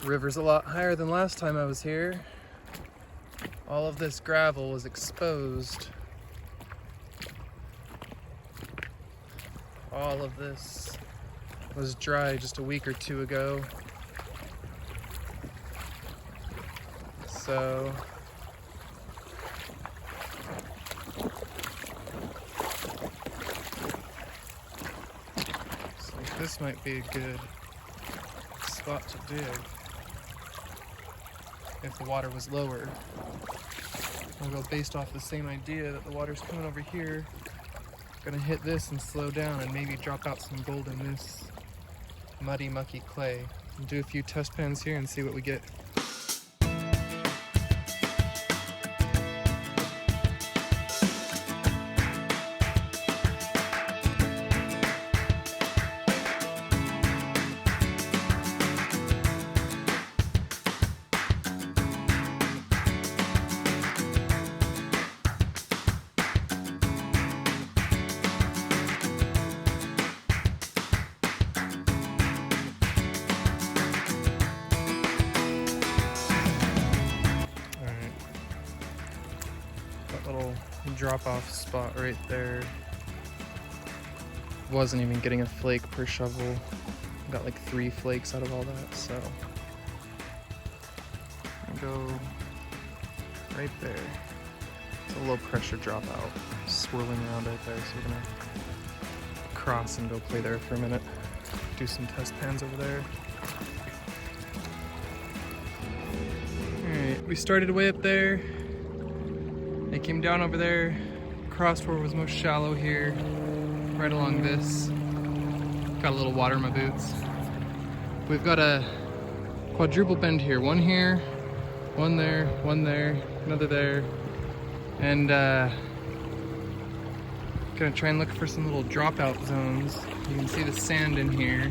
River's a lot higher than last time I was here. All of this gravel was exposed. All of this was dry just a week or two ago. So this might be a good spot to dig if the water was lower. I'll go based off the same idea that the water's coming over here. Gonna hit this and slow down and maybe drop out some gold in this muddy, mucky clay. And do a few test pans here and see what we get. Little drop-off spot right there. Wasn't even getting a flake per shovel. Got like 3 flakes out of all that, so go right there. It's a low pressure dropout, swirling around right there. So we're gonna cross and go play there for a minute. Do some test pans over there. All right, we started way up there. I came down over there, crossed where it was most shallow here, right along this. Got a little water in my boots. We've got a quadruple bend here. One here, one there, another there. And gonna try and look for some little dropout zones. You can see the sand in here.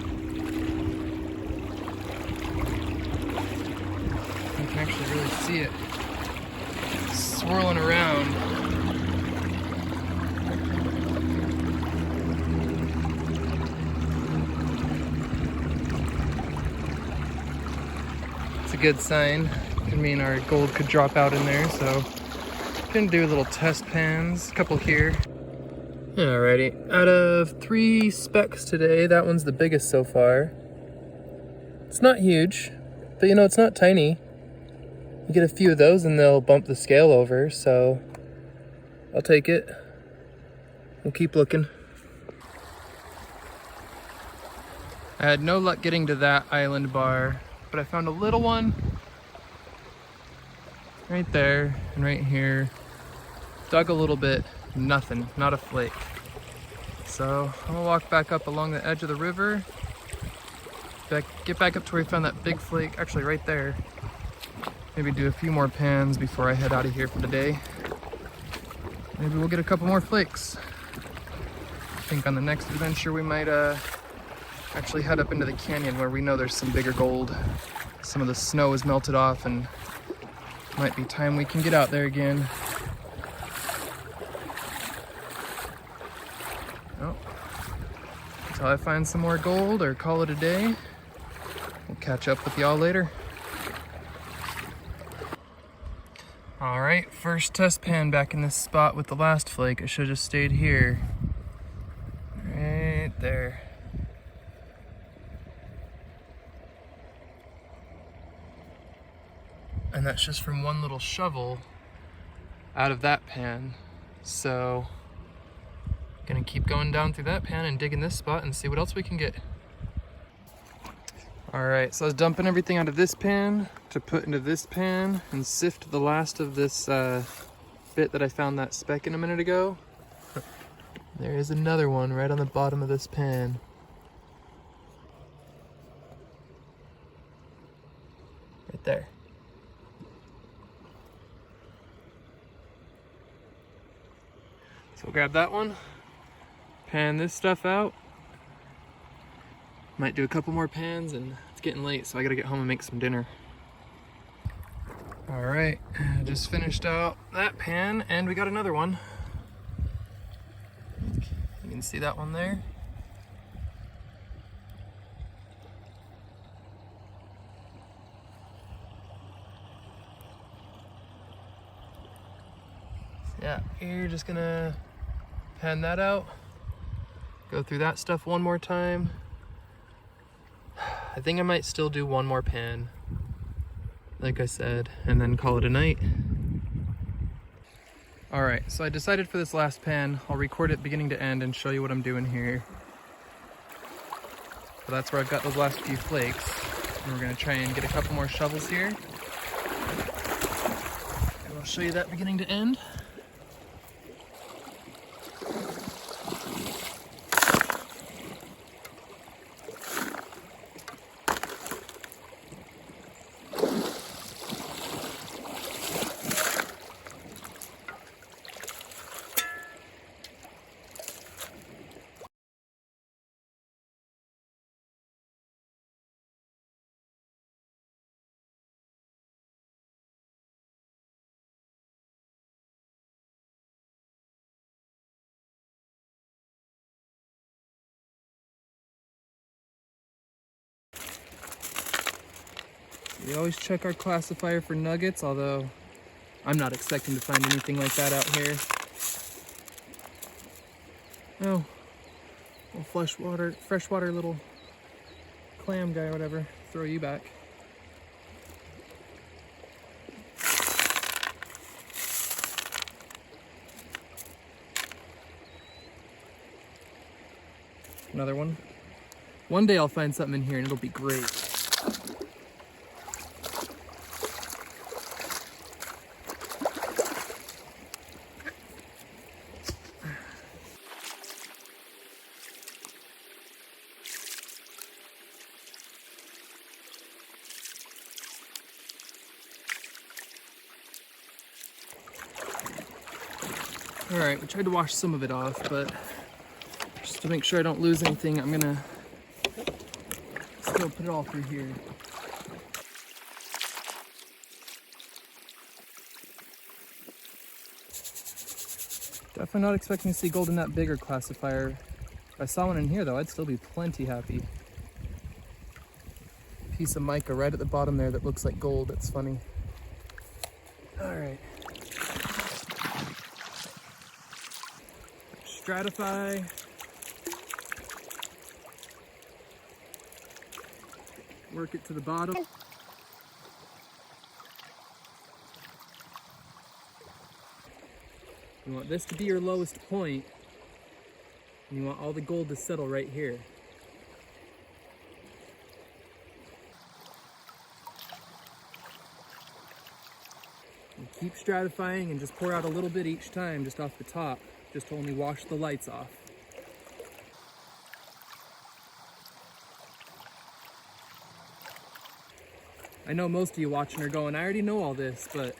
You can actually really see it swirling around. It's a good sign. Could mean our gold could drop out in there, so gonna do little test pans, a couple here. Alrighty, out of 3 specks today, that one's the biggest so far. It's not huge, but you know, it's not tiny. You get a few of those and they'll bump the scale over, so I'll take it. We'll keep looking. I had no luck getting to that island bar, but I found a little one right there and right here. Dug a little bit, nothing, not a flake. So I'm gonna walk back up along the edge of the river, get back up to where we found that big flake, actually right there. Maybe do a few more pans before I head out of here for the day. Maybe we'll get a couple more flakes. I think on the next adventure we might actually head up into the canyon where we know there's some bigger gold. Some of the snow is melted off and might be time we can get out there again. Oh, until I find some more gold or call it a day. We'll catch up with y'all later. All right, first test pan back in this spot with the last flake. I should have just stayed here. Right there. And that's just from one little shovel out of that pan. So, gonna keep going down through that pan and digging this spot and see what else we can get. All right, so I was dumping everything out of this pan to put into this pan and sift the last of this bit that I found that speck in a minute ago. There is another one right on the bottom of this pan. Right there. So we'll grab that one, pan this stuff out. Might do a couple more pans, and it's getting late, so I gotta get home and make some dinner. All right, just finished out that pan, and we got another one. You can see that one there. Here, just gonna pan that out. Go through that stuff one more time. I think I might still do one more pan, like I said, and then call it a night. All right, so I decided for this last pan, I'll record it beginning to end and show you what I'm doing here. So that's where I've got those last few flakes. And we're gonna try and get a couple more shovels here. And I'll show you that beginning to end. We always check our classifier for nuggets, although I'm not expecting to find anything like that out here. Oh, little freshwater little clam guy or whatever. Throw you back. Another one. One day I'll find something in here and it'll be great. All right, we tried to wash some of it off, but just to make sure I don't lose anything, I'm gonna still put it all through here. Definitely not expecting to see gold in that bigger classifier. If I saw one in here though, I'd still be plenty happy. Piece of mica right at the bottom there that looks like gold, that's funny. All right. Stratify. Work it to the bottom. You want this to be your lowest point, and you want all the gold to settle right here. And keep stratifying and just pour out a little bit each time, just off the top, just to only wash the lights off. I know most of you watching are going, I already know all this, but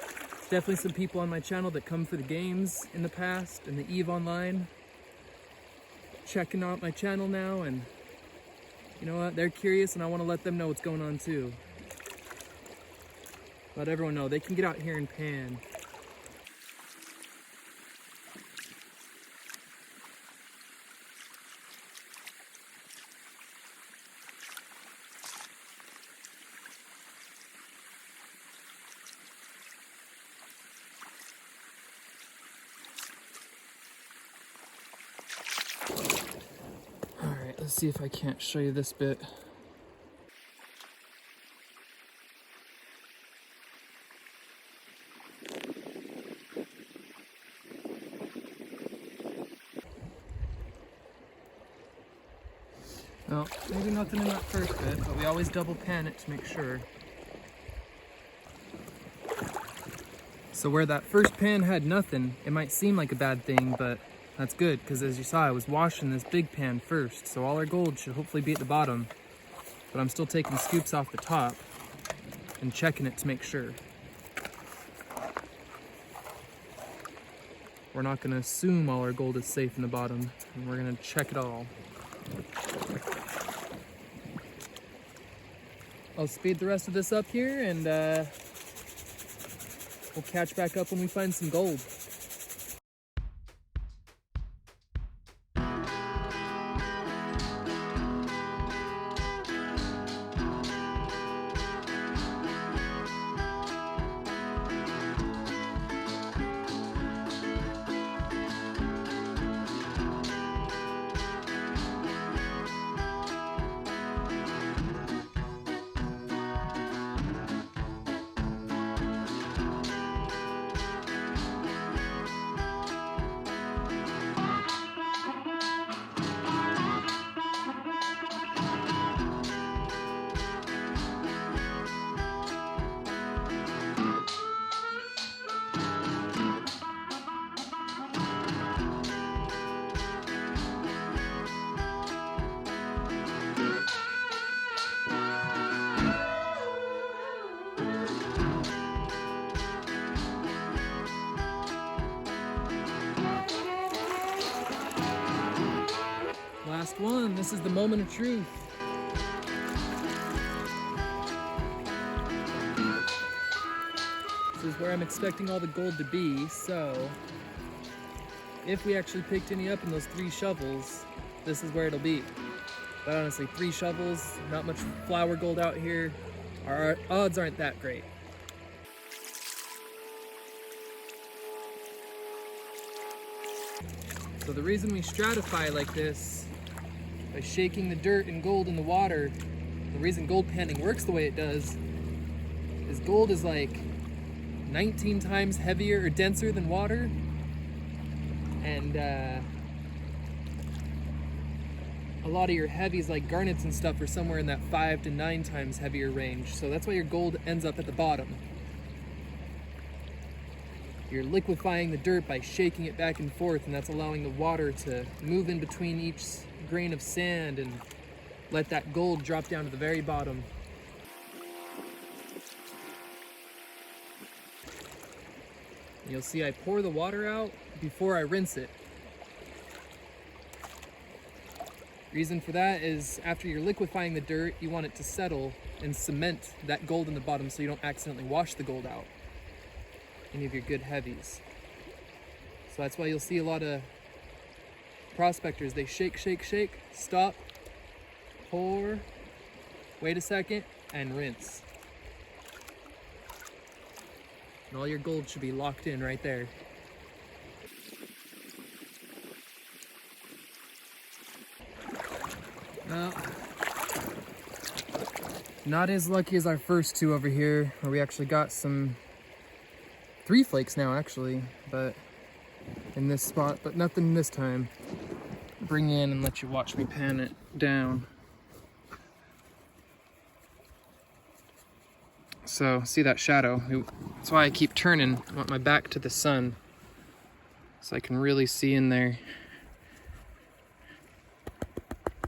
there's definitely some people on my channel that come for the games in the past and the EVE Online, checking out my channel now, and you know what, they're curious and I want to let them know what's going on too. Let everyone know they can get out here and pan. Let's see if I can't show you this bit. Well, maybe nothing in that first bit, but we always double pan it to make sure. So where that first pan had nothing, it might seem like a bad thing, but that's good, because as you saw, I was washing this big pan first, so all our gold should hopefully be at the bottom. But I'm still taking scoops off the top and checking it to make sure. We're not going to assume all our gold is safe in the bottom, and we're going to check it all. I'll speed the rest of this up here, and we'll catch back up when we find some gold. last one. This is the moment of truth. This is where I'm expecting all the gold to be, so if we actually picked any up in those 3 shovels, this is where it'll be. But honestly, 3 shovels, not much flower gold out here. Our odds aren't that great. So the reason we stratify like this, by shaking the dirt and gold in the water, the reason gold panning works the way it does, is gold is like 19 times heavier or denser than water, and a lot of your heavies like garnets and stuff are somewhere in that 5 to 9 times heavier range. So that's why your gold ends up at the bottom. You're liquefying the dirt by shaking it back and forth, and that's allowing the water to move in between each grain of sand and let that gold drop down to the very bottom. You'll see I pour the water out before I rinse it. Reason for that is after you're liquefying the dirt, you want it to settle and cement that gold in the bottom so you don't accidentally wash the gold out. Any of your good heavies. So that's why you'll see a lot of prospectors, they shake, shake, shake, stop, pour, wait a second, and rinse. And all your gold should be locked in right there. Well, not as lucky as our first 2 over here, where we actually got some 3 flakes now actually, but in this spot, but nothing this time. Bring in and let you watch me pan it down. So see that shadow? That's why I keep turning. I want my back to the sun so I can really see in there.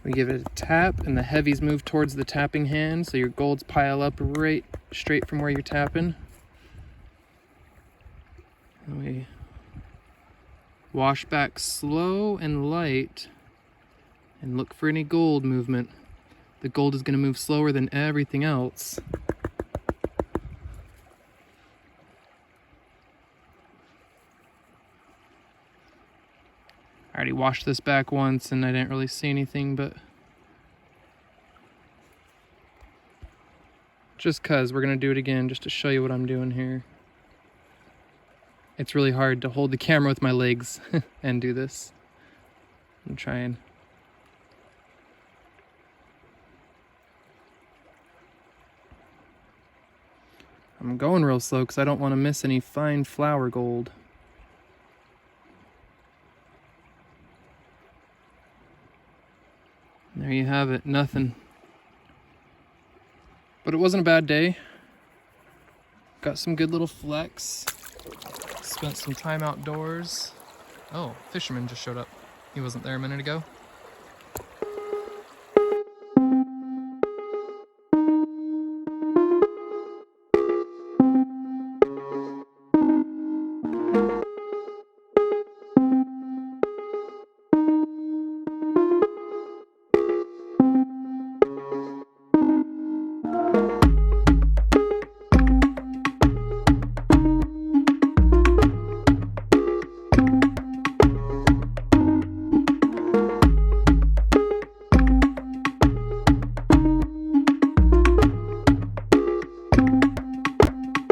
We give it a tap and the heavies move towards the tapping hand so your golds pile up right straight from where you're tapping. And we wash back slow and light and look for any gold movement. The gold is going to move slower than everything else. I already washed this back once and I didn't really see anything, but just cause we're going to do it again just to show you what I'm doing here. It's really hard to hold the camera with my legs and do this. I'm trying. I'm going real slow because I don't want to miss any fine flower gold. There you have it, nothing. But it wasn't a bad day. Got some good little flecks. Spent some time outdoors. Oh, fisherman just showed up. He wasn't there a minute ago.